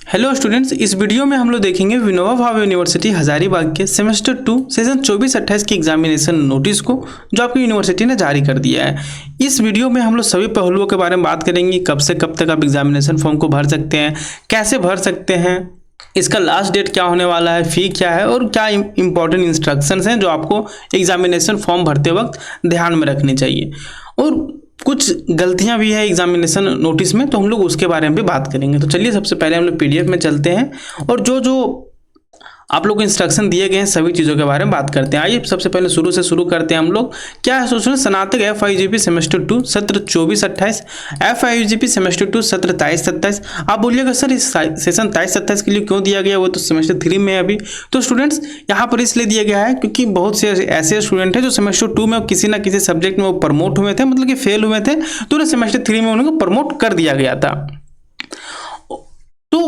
Hello students, इस video में हम लोग देखेंगे विनोबा भावे यूनिवर्सिटी हजारीबाग के सेमेस्टर 2 सेशन 24-28 की एग्जामिनेशन नोटिस को जो आपकी यूनिवर्सिटी ने जारी कर दिया है। इस वीडियो में हम लोग सभी पहलुओं के बारे में बात करेंगे। कब से कब तक आप एग्जामिनेशन फॉर्म को भर सकते हैं, कैसे भर सकते हैं, इसका लास्ट डेट क्या होने वाला है, फी क्या है और क्या इंपॉर्टेंट इंस्ट्रक्शंस हैं जो आपको एग्जामिनेशन फॉर्म भरते वक्त ध्यान में रखनी चाहिए। और कुछ गलतियां भी है एग्जामिनेशन नोटिस में, तो हम लोग उसके बारे में भी बात करेंगे। तो चलिए सबसे पहले हम लोग पीडीएफ में चलते हैं और जो आप लोग को इंस्ट्रक्शन दिए गए हैं सभी चीज़ों के बारे में बात करते हैं। आइए सबसे पहले शुरू करते हैं हम लोग। क्या है सोचना, स्नातक FIUGP सेमेस्टर 2 सत्र 24-28, FIUGP सेमेस्टर 2 सत्र 23-27। आप बोलिएगा सर इस सेशन 23-27 के लिए क्यों दिया गया, वो तो सेमेस्टर 3 में है अभी। तो स्टूडेंट्स यहाँ पर इसलिए दिया गया है क्योंकि बहुत से ऐसे स्टूडेंट हैं जो सेमेस्टर 2 में किसी ना किसी सब्जेक्ट में वो प्रमोट हुए थे, मतलब कि फेल हुए थे, तो उन्हें सेमेस्टर 3 में उनको प्रमोट कर दिया गया था। तो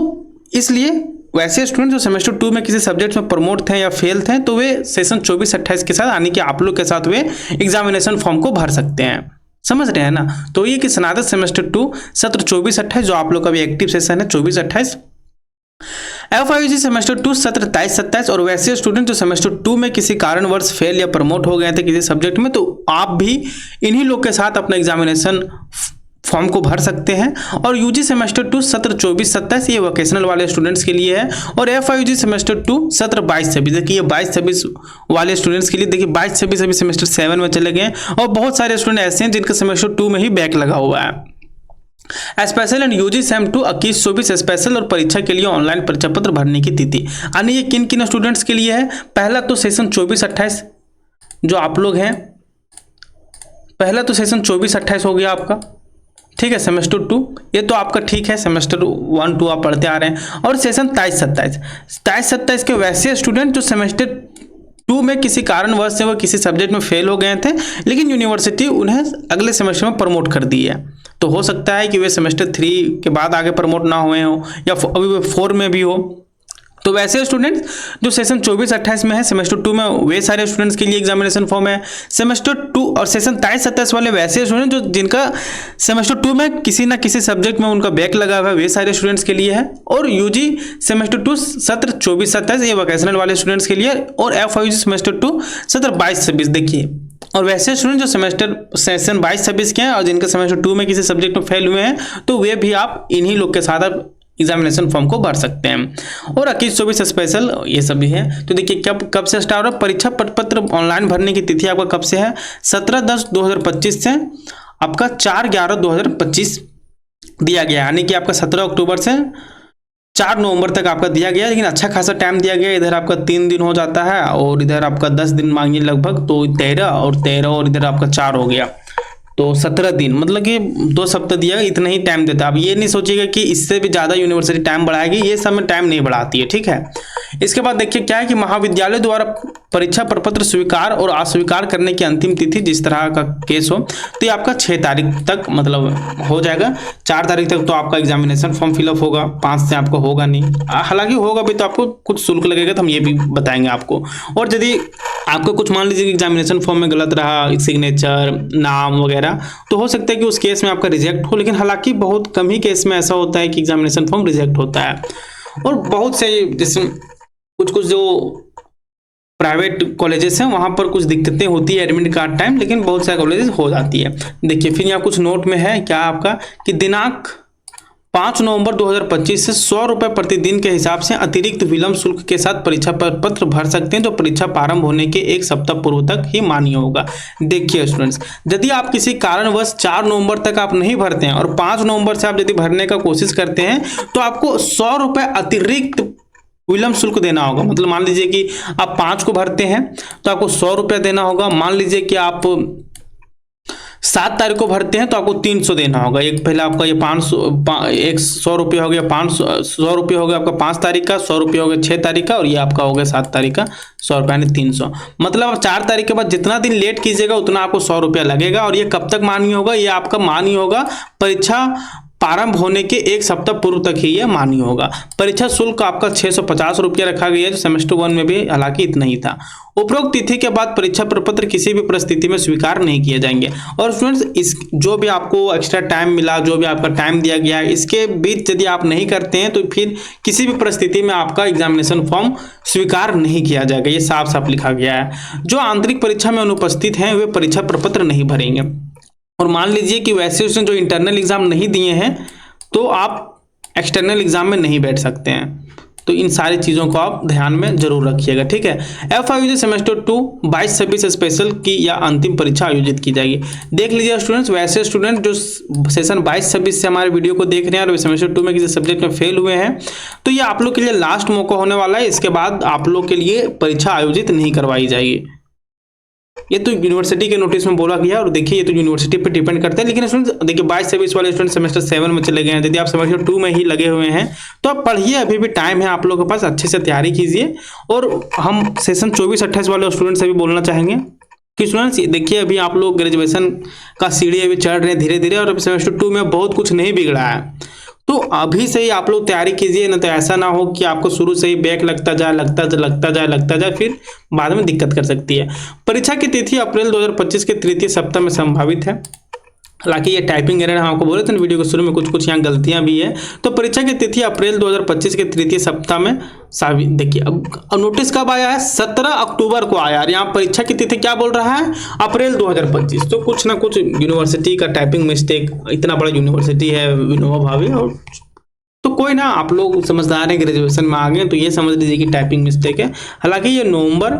इसलिए वैसे स्टूडेंट जो सेमेस्टर 2 में किसी सब्जेक्ट में प्रमोट थे या फेल थे, तो वे सेशन 24-28 के साथ यानी कि आप लोग के साथ वे एग्जामिनेशन फॉर्म को भर सकते हैं। समझ रहे हैं ना। तो ये कि स्नातक सेमेस्टर 2 सत्र 24-28 जो आप लोग का भी एक्टिव सेशन है 24-28, FIUG सेमेस्टर 2 सत्र 23-27 और वैसे स्टूडेंट जो सेमेस्टर 2 में किसी कारणवश फेल या प्रमोट हो गए थे किसी सब्जेक्ट में, तो आप भी इन्हीं लोग के साथ अपना एग्जामिनेशन फॉर्म को भर सकते हैं। और यूजी सेमेस्टर 2 सत्र 24-27 ये वोकेशनल वाले स्टूडेंट्स के लिए है। और FIUG सेमेस्टर 2 सत्र 22-26, देखिए ये 22-26 वाले स्टूडेंट्स के लिए, देखिए 22-26 अभी सेमेस्टर 7 में चले गए हैं और बहुत सारे स्टूडेंट ऐसे हैं जिनका सेमेस्टर 2 में ही बैक लगा हुआ है। Special and UG sem 2 21-24 special और परीक्षा के लिए ऑनलाइन परीक्षा पत्र भरने की तिथि यानी ये किन किन स्टूडेंट्स के लिए है। पहला तो सेशन 24-28 जो आप लोग हैं, पहला तो सेशन 24-28 हो गया आपका, ठीक है। सेमेस्टर 2 ये तो आपका ठीक है, सेमेस्टर 1-2 आप पढ़ते आ रहे हैं। और सेशन 23-27 के वैसे स्टूडेंट जो सेमेस्टर 2 में किसी कारणवश से वो किसी सब्जेक्ट में फेल हो गए थे, लेकिन यूनिवर्सिटी उन्हें अगले सेमेस्टर में प्रमोट कर दी है। तो हो सकता है कि वे सेमेस्टर 3 के बाद आगे प्रमोट ना हुए हो या अभी वे 4 में भी हो। तो वैसे स्टूडेंट्स जो सेशन 24-28 में है सेमेस्टर 2 में, वे सारे स्टूडेंट्स के लिए एग्जामिनेशन फॉर्म है। सेमेस्टर 2 और सेशन 23-27 वाले वैसे स्टूडेंट जो जिनका सेमेस्टर 2 में किसी ना किसी सब्जेक्ट में उनका बैक लगा हुआ है, वे सारे स्टूडेंट्स के लिए है। और यूजी सेमेस्टर 2 सत्र 24-27 ये वोकेशनल वाले स्टूडेंट्स के लिए। और FIUG सेमेस्टर 2 सत्र 22-26 देखिए। और वैसे स्टूडेंट जो सेमेस्टर सेशन 22-26 के हैं और जिनका सेमेस्टर 2 में किसी सब्जेक्ट में फेल हुए हैं, तो वे भी आप इन्हीं लोग के साथ आप एग्जामिनेशन फॉर्म को भर सकते हैं। और 21-24 स्पेशल ये सब भी है। तो देखिए कब से स्टार्ट हो रहा है परीक्षा पत्र ऑनलाइन भरने की तिथि आपका कब से है, 17/10/2025 से आपका 4/11/2025 दिया गया, यानी कि आपका 17 अक्टूबर से 4 नवंबर तक आपका दिया गया। लेकिन अच्छा खासा टाइम दिया गया, इधर आपका 3 दिन हो जाता है और इधर आपका 10 दिन मांगिए लगभग, तो 13 और इधर आपका 4 हो गया, तो 17 दिन, मतलब कि 2 सप्ताह दिया, इतना ही टाइम देता है। अब ये नहीं सोचिएगा कि इससे भी ज़्यादा यूनिवर्सिटी टाइम बढ़ाएगी, ये सब में टाइम नहीं बढ़ाती है, ठीक है। इसके बाद देखिए क्या है कि महाविद्यालय द्वारा परीक्षा प्रपत्र स्वीकार और अस्वीकार करने की अंतिम तिथि जिस तरह का केस हो, तो ये आपका 6 तारीख तक मतलब हो जाएगा। 4 तारीख तक तो आपका एग्जामिनेशन फॉर्म फिलअप होगा, 5 से आपको होगा नहीं, हालांकि होगा भी तो आपको कुछ शुल्क लगेगा, तो हम ये भी बताएंगे आपको। और यदि आपको कुछ मान लीजिए एग्जामिनेशन फॉर्म में गलत रहा, सिग्नेचर, नाम वगैरह, तो हो सकता है कि उस केस में आपका रिजेक्ट हो। लेकिन हालांकि बहुत कम ही केस में ऐसा होता है कि एग्जामिनेशन फॉर्म रिजेक्ट होता है। और बहुत से जैसे कुछ जो प्राइवेट कॉलेजेस हैं वहां पर कुछ दिक्कतें होती है एडमिट कार्ड टाइम, लेकिन बहुत सारे कॉलेजेस हो जाती है। देखिए फिर यहाँ कुछ नोट में है क्या आपका कि दिनांक 5 नवंबर 2025 से 100 रुपये प्रतिदिन के हिसाब से अतिरिक्त विलंब शुल्क के साथ परीक्षा पत्र भर सकते हैं, जो परीक्षा प्रारंभ होने के 1 सप्ताह पूर्व तक ही मान्य होगा। देखिए स्टूडेंट्स, यदि आप किसी कारणवश 4 नवंबर तक आप नहीं भरते हैं और 5 नवंबर से आप यदि भरने का कोशिश करते हैं, तो आपको 100 रुपये अतिरिक्त विलंब शुल्क देना होगा। मतलब मान लीजिए कि आप 5 को भरते हैं तो आपको 100 रुपया देना होगा। मान लीजिए कि आप 7 तारीख को भरते हैं तो आपको 300 देना होगा। एक पहले आपका ये 100 रुपये हो गया, 100 रुपये हो गया आपका 5 तारीख का, 100 रुपये हो गया 6 तारीख का, और ये आपका हो गया 7 तारीख का 100 रुपये यानी 300। मतलब 4 तारीख के बाद जितना दिन लेट कीजिएगा उतना आपको 100 रुपया लगेगा। और ये कब तक मान्य होगा, ये आपका मान्य होगा परीक्षा आरंभ होने के एक सप्ताह पूर्व तक ही यह मान्य होगा। परीक्षा शुल्क आपका 650 रुपया रखा गया है, जो सेमेस्टर 1 में भी हालांकि इतना ही था। उपरोक्त तिथि के बाद परीक्षा प्रपत्र किसी भी परिस्थिति में स्वीकार नहीं किए जाएंगे। और स्टूडेंट्स, इस जो भी आपको एक्स्ट्रा टाइम मिला, जो भी आपका टाइम दिया गया है, इसके बीच यदि आप नहीं करते हैं तो फिर किसी भी परिस्थिति में आपका एग्जामिनेशन फॉर्म स्वीकार नहीं किया जाएगा। ये साफ साफ लिखा गया है। जो आंतरिक परीक्षा में अनुपस्थित हैं वे परीक्षा प्रपत्र नहीं भरेंगे। और मान लीजिए कि वैसे जो इंटरनल एग्जाम नहीं दिए हैं तो आप एक्सटर्नल एग्जाम में नहीं बैठ सकते हैं। तो इन सारी चीज़ों को आप ध्यान में जरूर रखिएगा, ठीक है। FIU सेमेस्टर 2 22-26 स्पेशल की या अंतिम परीक्षा आयोजित की जाएगी। देख लीजिए स्टूडेंट्स, वैसे स्टूडेंट जो सेशन 22-26 से हमारे वीडियो को देख रहे हैं और सेमेस्टर 2 में किसी सब्जेक्ट में फेल हुए हैं, तो ये आप लोग के लिए लास्ट मौका होने वाला है। इसके बाद आप लोग के लिए परीक्षा आयोजित नहीं करवाई जाएगी। ये तो यूनिवर्सिटी के नोटिस में बोला गया और देखिए ये तो यूनिवर्सिटी पे डिपेंड करता है। लेकिन स्टूडेंट्स देखिए 22-23 वाले स्टूडेंट सेमेस्टर 7 में चले गए हैं, यदि आप सेमेस्टर 2 में ही लगे हुए हैं तो आप पढ़िए, अभी भी टाइम है आप लोगों के पास, अच्छे से तैयारी कीजिए। और हम सेशन 24-28 वाले स्टूडेंट से भी बोलना चाहेंगे कि स्टूडेंट्स देखिए अभी आप लोग ग्रेजुएशन का सीढ़ी अभी चढ़ रहे हैं धीरे धीरे, और अभी सेमेस्टर 2 में बहुत कुछ नहीं बिगड़ा है। तो अभी से ही आप लोग तैयारी कीजिए, ना तो ऐसा ना हो कि आपको शुरू से ही बैक लगता जाए फिर बाद में दिक्कत कर सकती है। परीक्षा की तिथि अप्रैल 2025 के तृतीय सप्ताह में संभावित है। हालांकि ये टाइपिंग एरर हम आपको बोले थे वीडियो के शुरू में, कुछ यहाँ गलतियां भी है। तो परीक्षा की तिथि अप्रैल 2025 के तृतीय सप्ताह में देखिए अब नोटिस कब आया है, 17 अक्टूबर को आया। यहाँ परीक्षा की तिथि क्या बोल रहा है, अप्रैल 2025। तो कुछ ना कुछ यूनिवर्सिटी का टाइपिंग मिस्टेक, इतना बड़ा यूनिवर्सिटी है विनोबा भावे, और तो कोई ना, आप लोग समझदार हैं, ग्रेजुएशन में आ गए तो ये समझ लीजिए कि टाइपिंग मिस्टेक है। हालांकि ये नवंबर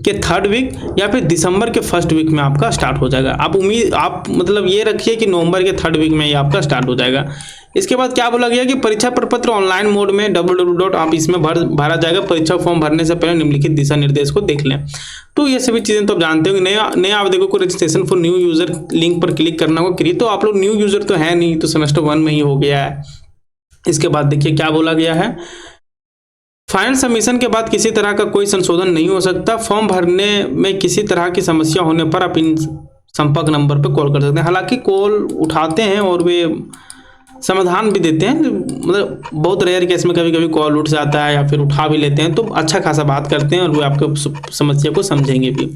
के 3rd वीक या फिर दिसंबर के 1st वीक में आपका स्टार्ट हो जाएगा। आप मतलब ये रखिए कि नवंबर के 3rd वीक में ये आपका स्टार्ट हो जाएगा। इसके बाद क्या बोला गया कि परीक्षा प्रपत्र ऑनलाइन मोड में www. आप इसमें भरा जाएगा। परीक्षा फॉर्म भरने से पहले निम्नलिखित दिशा निर्देश को देख लें। तो ये सभी चीजें तो आप जानते हो। नए आवेदकों को registration for new user link पर क्लिक करना होगा। तो आप लोग न्यू यूजर तो है नहीं, तो सेमेस्टर 1 में ही हो गया है। इसके बाद देखिए क्या बोला गया है, फाइनल सबमिशन के बाद किसी तरह का कोई संशोधन नहीं हो सकता। फॉर्म भरने में किसी तरह की समस्या होने पर आप इन संपर्क नंबर पर कॉल कर सकते हैं। हालांकि कॉल उठाते हैं और वे समाधान भी देते हैं, मतलब बहुत रेयर केस में कभी कभी कॉल उठ जाता है या फिर उठा भी लेते हैं, तो अच्छा खासा बात करते हैं और वे आपके समस्या को समझेंगे भी।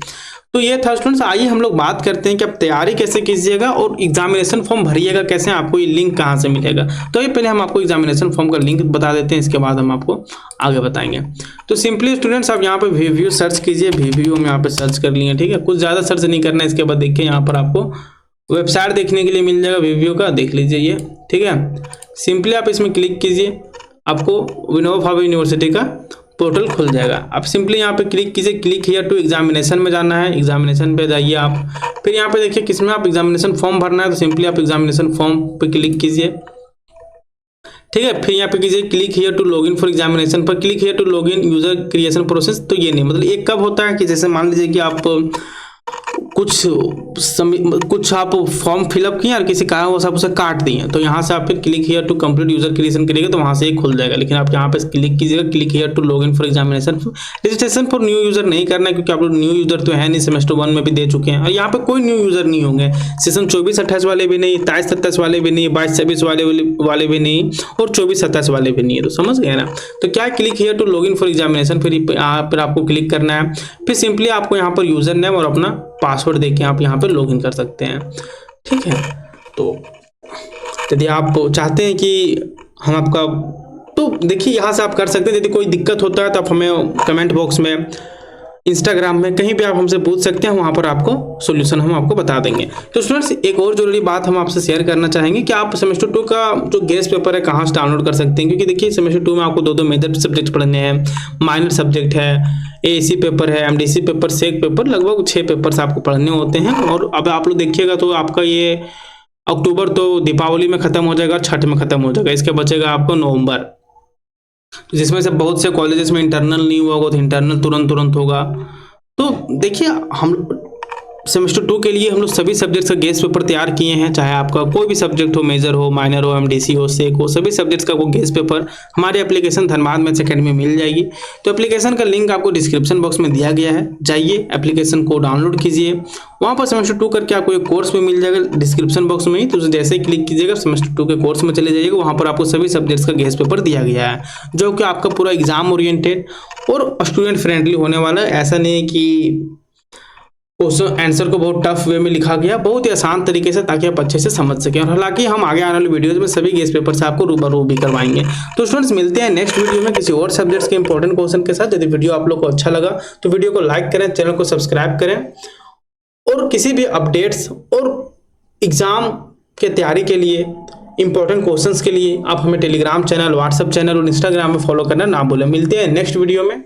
तो ये था स्टूडेंट्स, आइए हम लोग बात करते हैं कि आप तैयारी कैसे कीजिएगा और एग्जामिनेशन फॉर्म भरिएगा कैसे, आपको ये लिंक कहाँ से मिलेगा। तो ये पहले हम आपको एग्जामिनेशन फॉर्म का लिंक बता देते हैं, इसके बाद हम आपको आगे बताएंगे। तो सिंपली स्टूडेंट्स आप यहाँ पे VVU सर्च कीजिए, VVU में यहाँ पे सर्च कर लिए, ठीक है। कुछ ज़्यादा सर्च नहीं करना है। इसके बाद देखिए यहाँ पर आपको वेबसाइट देखने के लिए मिल जाएगा VVU का, देख लीजिए ये, ठीक है। सिंपली आप इसमें क्लिक कीजिए, आपको विनोबा भावे यूनिवर्सिटी का पोर्टल खुल जाएगा। आप सिंपली यहाँ पे क्लिक कीजिए, क्लिक हियर टू एग्जामिनेशन में जाना है। एग्जामिनेशन पे जाइए आप, फिर यहाँ पे देखिए किसमें आप एग्जामिनेशन फॉर्म भरना है, तो सिंपली आप एग्जामिनेशन फॉर्म पे क्लिक कीजिए, ठीक है। फिर यहाँ पे कीजिए click here to login for examination पर click here to login user creation process. तो ये नहीं, मतलब ये कब होता है कि जैसे मान लीजिए कि आप कुछ आप फॉर्म फिलअप किए और किसी कारण वो सब उसे काट दिए, तो यहाँ से आप फिर click here to complete user creation करिएगा तो वहाँ से एक खुल जाएगा। लेकिन आप यहाँ पे क्लिक कीजिएगा, click here to login for examination. Registration for new user नहीं करना है क्योंकि आप लोग न्यू यूजर तो है नहीं, सेमेस्टर 1 में भी दे चुके हैं और यहाँ पे कोई न्यू यूजर नहीं होंगे। सेशन 24-28 वाले भी नहीं, 23-27 वाले भी नहीं, 22-26 वाले भी नहीं और 24-27 वाले भी नहीं है। तो समझ गए ना। तो क्या click here to login for examination, फिर आपको क्लिक करना है। फिर सिंपली आपको यहाँ पर यूजर नेम और अपना पासवर्ड देके आप यहाँ पे लॉगिन कर सकते हैं, ठीक है। तो यदि आप चाहते हैं कि हम आपका, तो देखिए यहाँ से आप कर सकते हैं। यदि कोई दिक्कत होता है तो आप हमें कमेंट बॉक्स में, इंस्टाग्राम में, कहीं भी आप हमसे पूछ सकते हैं, वहाँ पर आपको सोल्यूशन हम आपको बता देंगे। तो स्टूडेंट्स एक और जरूरी बात हम आपसे शेयर करना चाहेंगे कि आप सेमेस्टर 2 का जो गेस्ट पेपर है कहाँ से डाउनलोड कर सकते हैं, क्योंकि देखिए सेमेस्टर 2 में आपको 2 मेजर सब्जेक्ट पढ़ने हैं, माइनर सब्जेक्ट है, AAC पेपर है, MDC पेपर, सेक पेपर, लगभग 6 पेपर्स आपको पढ़ने होते हैं। और अब आप लोग देखिएगा तो आपका ये अक्टूबर तो दीपावली में खत्म हो जाएगा, छठ में खत्म हो जाएगा, इसके बचेगा आपको नवंबर, जिसमें से बहुत से कॉलेजेस में इंटरनल नहीं हुआ होगा तो इंटरनल तुरंत होगा। तो देखिए हम सेमेस्टर 2 के लिए हम लोग सभी सब्जेक्ट्स का गेस्ट पेपर तैयार किए हैं, चाहे आपका कोई भी सब्जेक्ट हो, मेजर हो, माइनर हो, एमडीसी हो, सेक हो, सभी सब्जेक्ट्स का वो गेस्ट पेपर हमारे एप्लीकेशन धनबाद मैथ्स अकेडमी में मिल जाएगी। तो एप्लीकेशन का लिंक आपको डिस्क्रिप्शन बॉक्स में दिया गया है, जाइए एप्लीकेशन को डाउनलोड कीजिए। वहाँ पर सेमेस्टर 2 करके आपको एक कोर्स भी मिल जाएगा डिस्क्रिप्शन बॉक्स में ही, तो जैसे ही क्लिक कीजिएगा सेमेस्टर 2 के कोर्स में चले जाइएगा, वहाँ पर आपको सभी सब्जेक्ट्स का गेस्ट पेपर दिया गया है, जो कि आपका पूरा एग्जाम ओरिएंटेड और स्टूडेंट फ्रेंडली होने वाला है। ऐसा नहीं है कि क्वेश्चन आंसर को बहुत टफ वे में लिखा गया, बहुत ही आसान तरीके से, ताकि आप अच्छे से समझ सकें। और हालांकि हम आगे आने वाले वीडियोज में सभी गेस्ट पेपर से आपको रूबरू भी करवाएंगे। तो स्टूडेंट्स मिलते हैं नेक्स्ट वीडियो में किसी और सब्जेक्ट्स के इंपॉर्टेंट क्वेश्चन के साथ। यदि वीडियो आप लोग को अच्छा लगा तो वीडियो को लाइक करें, चैनल को सब्सक्राइब करें, और किसी भी अपडेट्स और एग्जाम के तैयारी के लिए, इंपॉर्टेंट क्वेश्चंस के लिए आप हमें टेलीग्राम चैनल, व्हाट्सएप चैनल और इंस्टाग्राम में फॉलो करना ना भूलें। मिलते हैं नेक्स्ट वीडियो में।